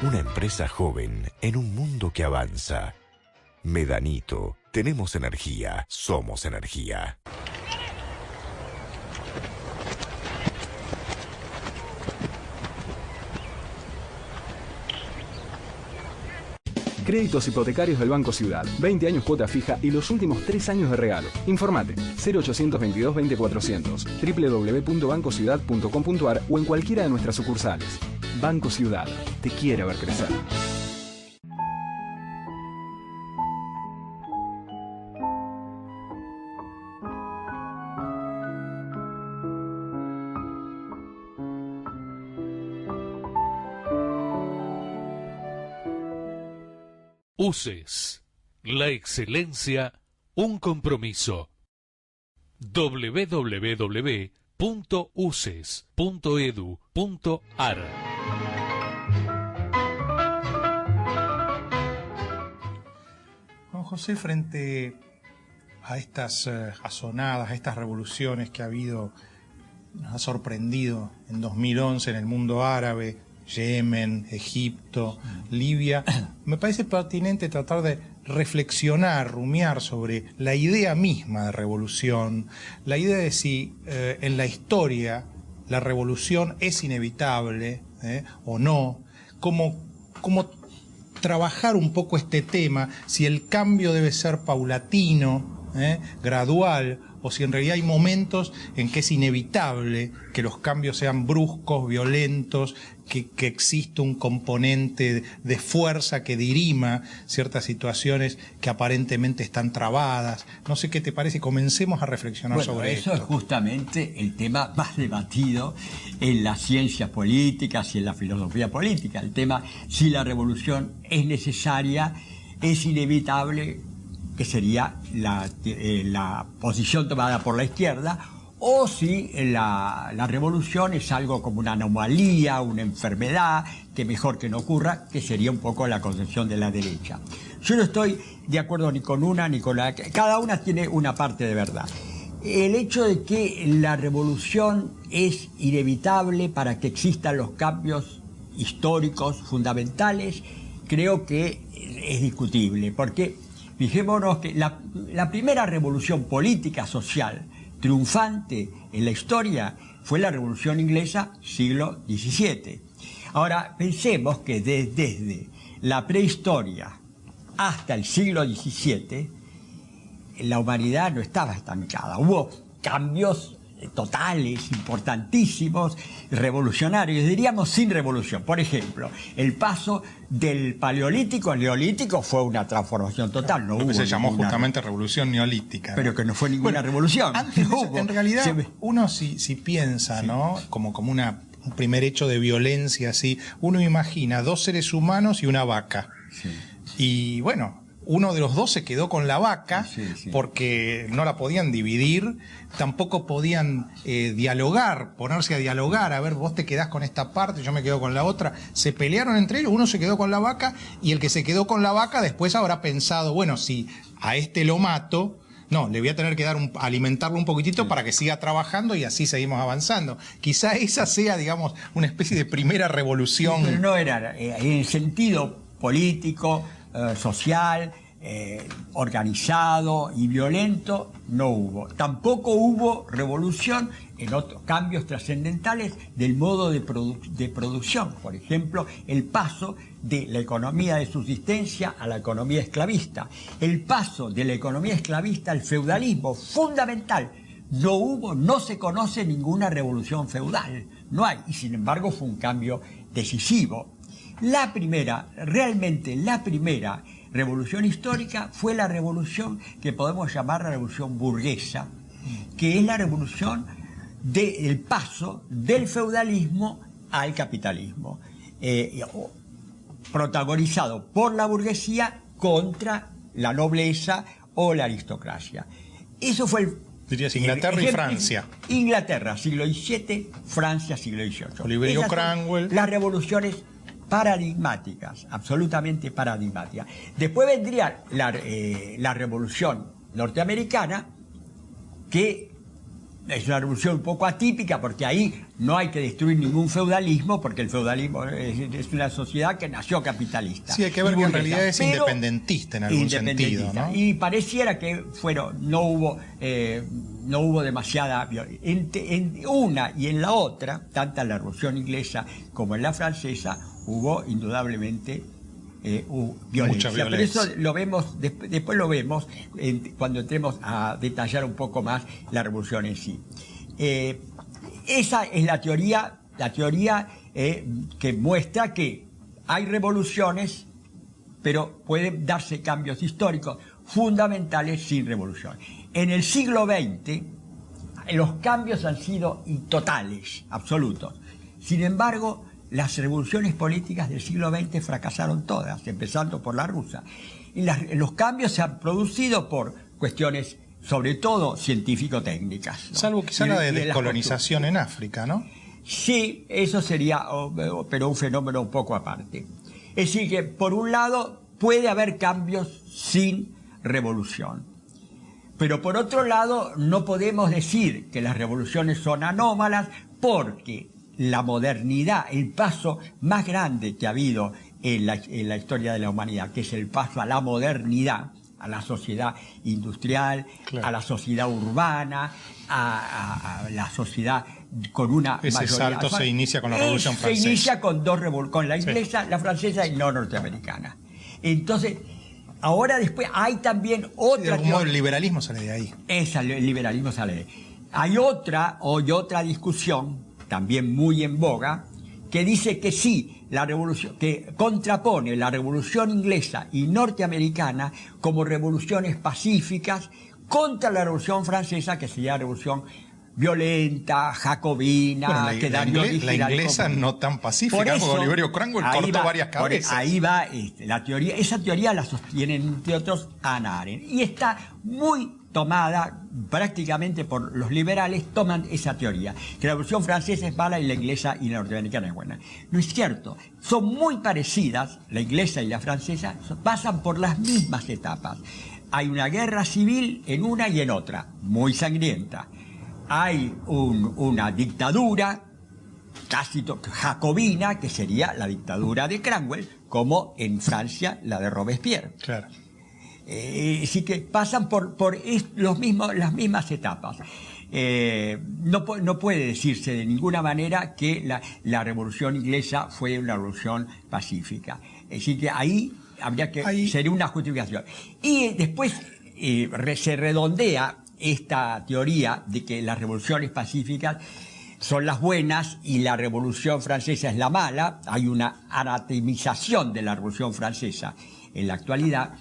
Una empresa joven en un mundo que avanza. Medanito. Tenemos energía. Somos energía. Créditos hipotecarios del Banco Ciudad. 20 años cuota fija y los últimos 3 años de regalo. Informate 0822 20400, www.bancociudad.com.ar o en cualquiera de nuestras sucursales. Banco Ciudad. Te quiere ver crecer. UCES, la excelencia, un compromiso. www.uces.edu.ar. Juan José, frente a estas asonadas, a estas revoluciones que ha habido, nos ha sorprendido en 2011 en el mundo árabe, Yemen, Egipto, Libia, me parece pertinente tratar de reflexionar, rumiar sobre la idea misma de revolución, la idea de si en la historia la revolución es inevitable o no, cómo trabajar un poco este tema, si el cambio debe ser paulatino, gradual, o si en realidad hay momentos en que es inevitable que los cambios sean bruscos, violentos, que exista un componente de fuerza que dirima ciertas situaciones que aparentemente están trabadas. No sé qué te parece, comencemos a reflexionar sobre esto. Eso es justamente el tema más debatido en las ciencias políticas y en la filosofía política. El tema si la revolución es necesaria, es inevitable, que sería la posición tomada por la izquierda, o si la revolución es algo como una anomalía, una enfermedad, que mejor que no ocurra, que sería un poco la concepción de la derecha. Yo no estoy de acuerdo ni con una ni con la... Cada una tiene una parte de verdad. El hecho de que la revolución es inevitable para que existan los cambios históricos fundamentales, creo que es discutible, porque fijémonos que la primera revolución política social triunfante en la historia fue la Revolución Inglesa, siglo XVII. Ahora, pensemos que desde la prehistoria hasta el siglo XVII, la humanidad no estaba estancada. Hubo cambios totales, importantísimos, revolucionarios, diríamos sin revolución. Por ejemplo, el paso del Paleolítico al Neolítico fue una transformación total. No Lo que hubo se llamó ninguna... justamente Revolución Neolítica, ¿no? Pero que no fue ninguna revolución. Antes de eso, en realidad, Se... uno si piensa, ¿no? Como un primer hecho de violencia, así, uno imagina dos seres humanos y una vaca. Sí. Y bueno, uno de los dos se quedó con la vaca porque no la podían dividir, tampoco podían dialogar, ponerse a dialogar, a ver, vos te quedás con esta parte, yo me quedo con la otra. Se pelearon entre ellos, uno se quedó con la vaca y el que se quedó con la vaca después habrá pensado, bueno, si a este lo mato, no, le voy a tener que alimentarlo un poquitito para que siga trabajando y así seguimos avanzando. Quizá esa sea, digamos, una especie de primera revolución. Pero no era, en el sentido político, social, organizado y violento, no hubo. Tampoco hubo revolución en otros cambios trascendentales del modo de producción. Por ejemplo, el paso de la economía de subsistencia a la economía esclavista. El paso de la economía esclavista al feudalismo, fundamental. No se conoce ninguna revolución feudal. No hay. Y sin embargo fue un cambio decisivo. Realmente la primera revolución histórica fue la revolución que podemos llamar la revolución burguesa, que es la revolución del paso del feudalismo al capitalismo, protagonizado por la burguesía contra la nobleza o la aristocracia. Eso fue dirías Inglaterra y Francia. Inglaterra, siglo XVII, Francia, siglo XVIII. Oliverio Cromwell. Las revoluciones paradigmáticas, absolutamente paradigmáticas. Después vendría la revolución norteamericana, que es una revolución un poco atípica porque ahí no hay que destruir ningún feudalismo, porque el feudalismo es una sociedad que nació capitalista. Sí, hay que ver que en realidad es independentista en algún sentido, ¿no? Y pareciera que no hubo demasiada violencia. En una y en la otra, tanto en la revolución inglesa como en la francesa, hubo indudablemente violencia. Mucha violencia. Pero eso lo vemos, después lo vemos cuando entremos a detallar un poco más la revolución en sí. Esa es la teoría que muestra que hay revoluciones, pero pueden darse cambios históricos fundamentales sin revolución. En el siglo XX, los cambios han sido totales, absolutos. Sin embargo, las revoluciones políticas del siglo XX fracasaron todas, empezando por la rusa. Y los cambios se han producido por cuestiones, sobre todo científico-técnicas, ¿no? Salvo quizá la de descolonización en África, ¿no? Sí, eso sería, pero un fenómeno un poco aparte. Es decir, que por un lado puede haber cambios sin revolución. Pero por otro lado, no podemos decir que las revoluciones son anómalas porque la modernidad, el paso más grande que ha habido en la historia de la humanidad, que es el paso a la modernidad, a la sociedad industrial, claro, a la sociedad urbana, a la sociedad con una ese mayoría. Salto se inicia con la Revolución Francesa. Se inicia con con la inglesa, sí, la francesa y no norteamericana. Entonces, ahora después hay también otra... De algún modo el liberalismo sale de ahí. El liberalismo sale de ahí. Hay otra discusión, también muy en boga, que dice que sí, la revolución, que contrapone la revolución inglesa y norteamericana como revoluciones pacíficas contra la revolución francesa, que sería la revolución violenta, jacobina, bueno, que dañó la inglesa no tan pacífica, porque Oliverio Cromwell cortó varias cabezas. Ahí va la teoría. Esa teoría la sostienen, entre otros, Hannah Arendt, y está muy tomada prácticamente por los liberales, toman esa teoría, que la revolución francesa es mala y la inglesa y la norteamericana es buena. No es cierto, son muy parecidas, la inglesa y la francesa pasan por las mismas etapas. Hay una guerra civil en una y en otra, muy sangrienta. Hay una dictadura casi jacobina, que sería la dictadura de Cromwell, como en Francia la de Robespierre. Claro. Así que pasan por las mismas etapas. No puede decirse de ninguna manera que la revolución inglesa fue una revolución pacífica. Así que ahí habría que... sería una justificación. Y después se redondea esta teoría de que las revoluciones pacíficas son las buenas y la revolución francesa es la mala. Hay una anatemización de la revolución francesa en la actualidad.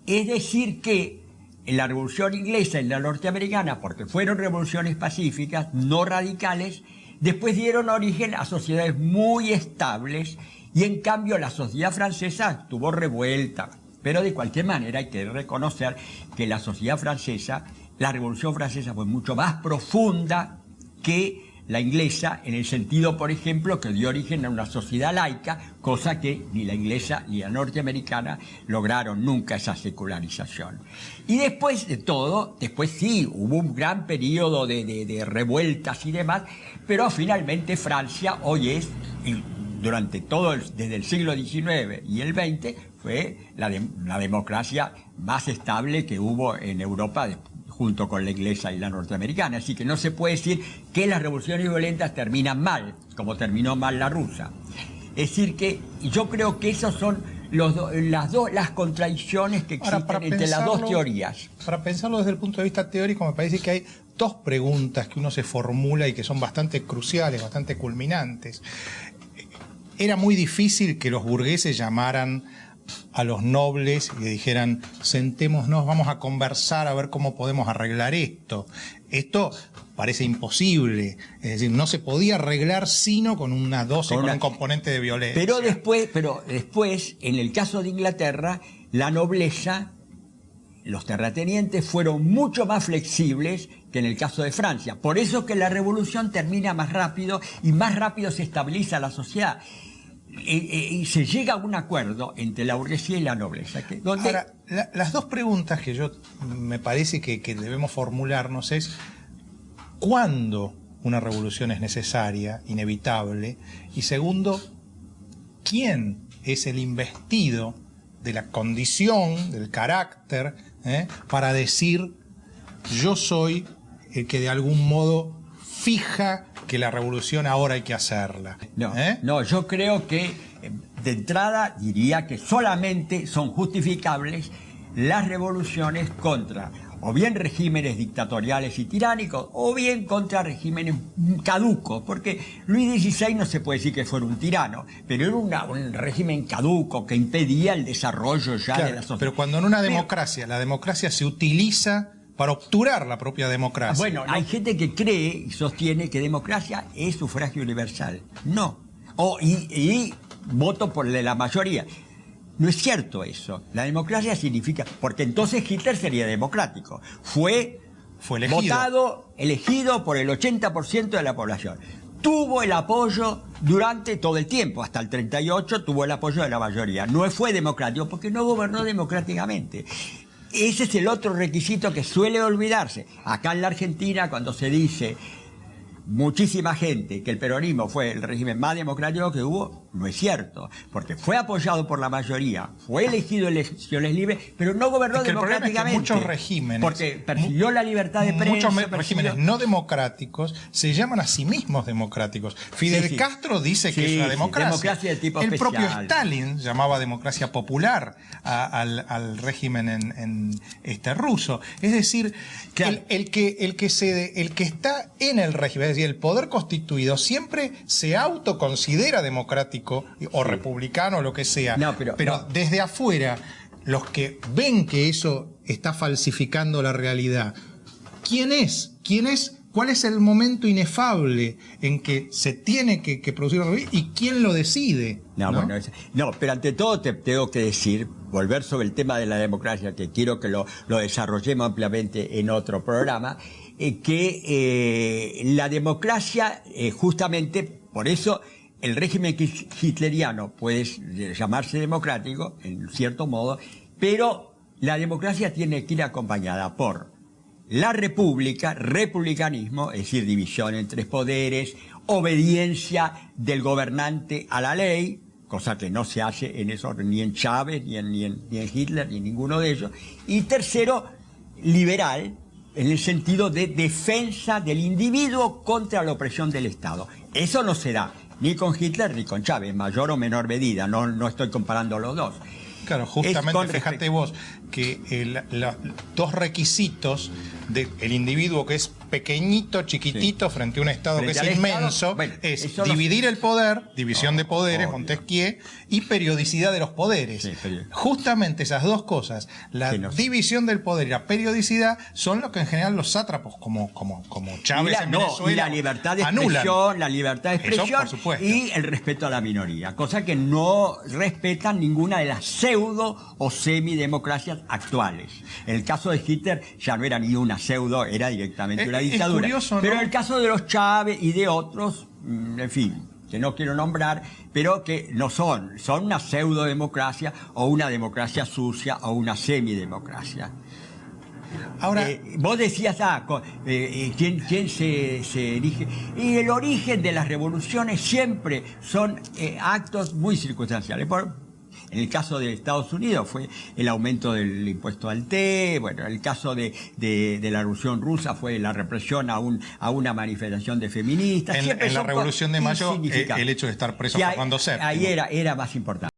Es decir que en la revolución inglesa y la norteamericana, porque fueron revoluciones pacíficas, no radicales, después dieron origen a sociedades muy estables y en cambio la sociedad francesa estuvo revuelta. Pero de cualquier manera hay que reconocer que la sociedad francesa, la revolución francesa fue mucho más profunda que la inglesa, en el sentido, por ejemplo, que dio origen a una sociedad laica, cosa que ni la inglesa ni la norteamericana lograron nunca esa secularización. Y después de todo, sí, hubo un gran periodo de revueltas y demás, pero finalmente Francia hoy es, durante desde el siglo XIX y el XX, fue la democracia más estable que hubo en Europa junto con la inglesa y la norteamericana. Así que no se puede decir que las revoluciones violentas terminan mal, como terminó mal la rusa. Es decir que yo creo que esas son las contradicciones que existen entre las dos teorías. Para pensarlo desde el punto de vista teórico, me parece que hay dos preguntas que uno se formula y que son bastante cruciales, bastante culminantes. Era muy difícil que los burgueses llamaran a los nobles y le dijeran: sentémonos, vamos a conversar a ver cómo podemos arreglar esto. Esto parece imposible, es decir, no se podía arreglar sino con una dosis, con un componente de violencia. Pero después, en el caso de Inglaterra, la nobleza, los terratenientes fueron mucho más flexibles que en el caso de Francia. Por eso que la revolución termina más rápido y más rápido se estabiliza la sociedad. Y se llega a un acuerdo entre la burguesía y la nobleza. Ahora, las dos preguntas que me parece que debemos formularnos es: cuándo una revolución es necesaria, inevitable, y segundo, quién es el investido de la condición, del carácter, para decir yo soy el que de algún modo fija que la revolución ahora hay que hacerla. No, yo creo que de entrada diría que solamente son justificables las revoluciones contra o bien regímenes dictatoriales y tiránicos, o bien contra regímenes caducos, porque Luis XVI no se puede decir que fuera un tirano, pero era un régimen caduco que impedía el desarrollo ya de la sociedad. Pero cuando en una democracia, la democracia se utiliza para obturar la propia democracia. Bueno, hay gente que cree y sostiene que democracia es sufragio universal. No. Y voto por la mayoría. No es cierto eso. La democracia significa... Porque entonces Hitler sería democrático. Fue elegido. Elegido por el 80% de la población. Tuvo el apoyo durante todo el tiempo, hasta el 38 tuvo el apoyo de la mayoría. No fue democrático porque no gobernó democráticamente. Ese es el otro requisito que suele olvidarse. Acá en la Argentina, cuando se dice muchísima gente que el peronismo fue el régimen más democrático que hubo, no es cierto, porque fue apoyado por la mayoría, fue elegido en elecciones libres, pero no gobernó democráticamente. Muchos regímenes, porque persiguió la libertad de prensa. Muchos regímenes no democráticos se llaman a sí mismos democráticos. Fidel Castro dice que es una democracia. Democracia de tipo especial. Propio Stalin llamaba democracia popular al régimen ruso. Es decir, claro, el que está en el régimen, es decir, el poder constituido siempre se autoconsidera democrático o republicano o lo que sea. No, pero desde afuera, los que ven que eso está falsificando la realidad, ¿quién es? ¿Cuál es el momento inefable en que se tiene que producir una revolución y quién lo decide? No, pero ante todo te tengo que decir, volver sobre el tema de la democracia, que quiero que lo desarrollemos ampliamente en otro programa, que la democracia, justamente por eso, el régimen hitleriano puede llamarse democrático, en cierto modo, pero la democracia tiene que ir acompañada por la república, republicanismo, es decir, división en tres poderes, obediencia del gobernante a la ley, cosa que no se hace en eso ni en Chávez, ni en Hitler, ni en ninguno de ellos, y tercero, liberal, en el sentido de defensa del individuo contra la opresión del Estado. Eso no se da ni con Hitler ni con Chávez, en mayor o menor medida, no estoy comparando los dos. Claro, justamente fíjate vos que los dos requisitos del individuo que es pequeñito, chiquitito, frente a un Estado que es inmenso, es dividir el poder, división de poderes, Montesquieu, y periodicidad de los poderes. Justamente esas dos cosas, la división del poder y la periodicidad, son lo que en general los sátrapos, como Chávez en Venezuela, y la libertad de expresión, eso, por supuesto, y el respeto a la minoría, cosa que no respetan ninguna de las pseudo o semidemocracias actuales. En el caso de Hitler ya no era ni una pseudo, era directamente una dictadura. Curioso, ¿no? Pero en el caso de los Chávez y de otros, en fin, que no quiero nombrar, pero que no son una pseudo-democracia o una democracia sucia o una semidemocracia. Ahora, vos decías, ¿quién se erige? Y el origen de las revoluciones siempre son actos muy circunstanciales. En el caso de Estados Unidos fue el aumento del impuesto al té, en el caso de la Revolución Rusa fue la represión a una manifestación de feministas. En la Revolución de Mayo, el hecho de estar preso Fernando VII. Ahí era más importante.